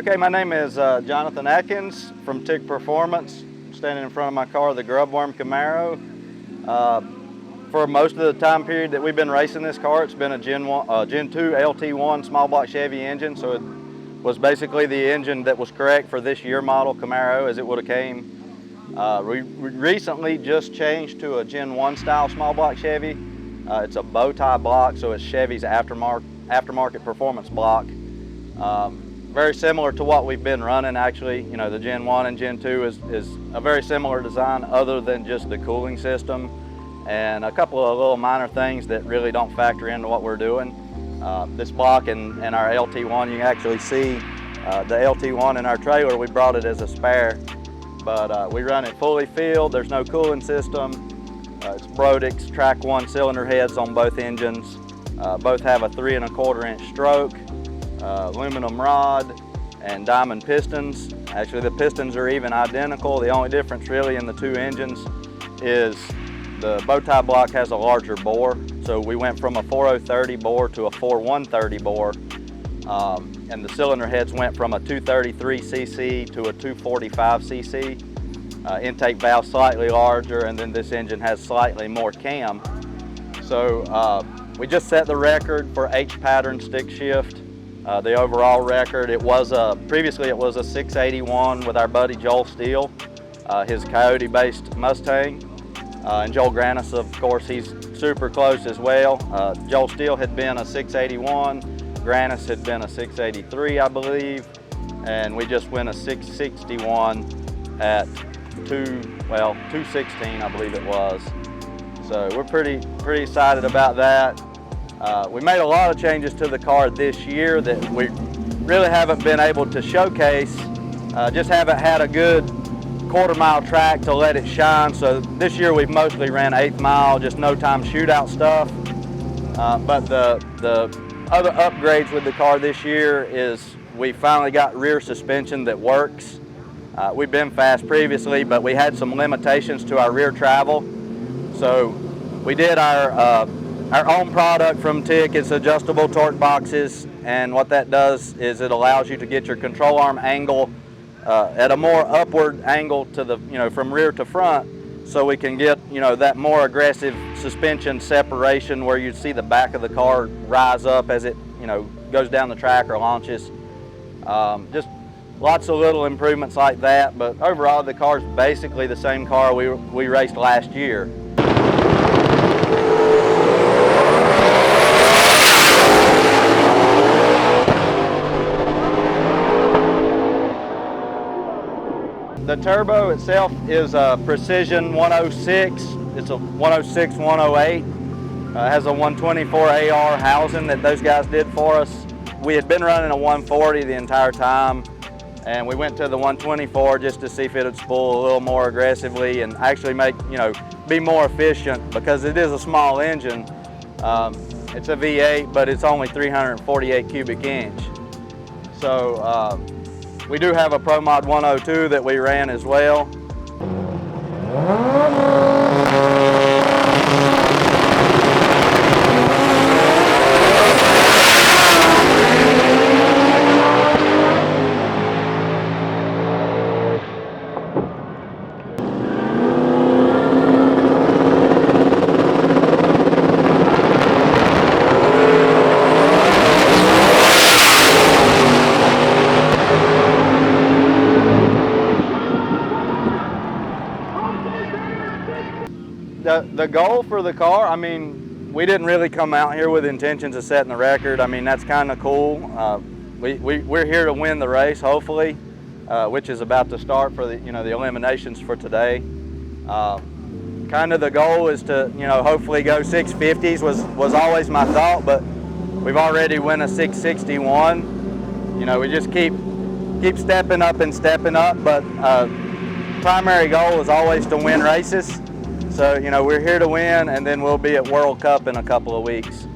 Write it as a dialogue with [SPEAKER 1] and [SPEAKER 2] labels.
[SPEAKER 1] Okay, my name is Jonathan Atkins from TIC Performance. I'm standing in front of my car, the Grubbworm Camaro. For most of the time period that we've been racing this car, it's been a Gen 2 LT1 small block Chevy engine, so it was basically the engine that was correct for this year model Camaro as it would have came. We recently just changed to a Gen 1 style small block Chevy. It's a bow tie block, so it's Chevy's aftermarket performance block. Very similar to what we've been running actually. You know, the Gen 1 and Gen 2 is a very similar design other than just the cooling system and a couple of little minor things that really don't factor into what we're doing. This block and our LT1, you can actually see the LT1 in our trailer. We brought it as a spare, but we run it fully filled. There's no cooling system. It's Brodix track 1 cylinder heads on both engines. Both have a 3 1/4 inch stroke. Aluminum rod and diamond pistons. Actually, the pistons are even identical. The only difference really in the two engines is the bow tie block has a larger bore. So we went from a 4030 bore to a 4130 bore. And the cylinder heads went from a 233 cc to a 245 cc. Intake valve slightly larger, and then this engine has slightly more cam. So we just set the record for H pattern stick shift. The overall record, previously it was a 681 with our buddy Joel Steele, his Coyote-based Mustang. And Joel Granis, of course, he's super close as well. Joel Steele had been a 681, Granis had been a 683, I believe, and we just went a 661 at 216, I believe it was. So we're pretty excited about that. We made a lot of changes to the car this year that we really haven't been able to showcase. Just haven't had a good quarter-mile track to let it shine. So this year we've mostly ran 1/8 mile, just no-time shootout stuff. But the other upgrades with the car this year is we finally got rear suspension that works. We've been fast previously, but we had some limitations to our rear travel. So we did our own product from TIC. It's adjustable torque boxes, and what that does is it allows you to get your control arm angle at a more upward angle to the, from rear to front, so we can get, that more aggressive suspension separation where you see the back of the car rise up as it, goes down the track or launches. Just lots of little improvements like that, but overall the car's basically the same car we raced last year. The turbo itself is a Precision 106. It's a 106 108. Has a 124 AR housing that those guys did for us. We had been running a 140 the entire time, and we went to the 124 just to see if it would spool a little more aggressively and actually make, be more efficient, because it is a small engine. It's a V8, but it's only 348 cubic inch. So we do have a Pro Mod 102 that we ran as well. The goal for the car, I mean, we didn't really come out here with intentions of setting the record. I mean, that's kind of cool. We're here to win the race, hopefully, which is about to start for the eliminations for today. Kind of the goal is to hopefully go 650s was always my thought, but we've already won a 661. We just keep stepping up and stepping up, but primary goal is always to win races. So, we're here to win, and then we'll be at World Cup in a couple of weeks.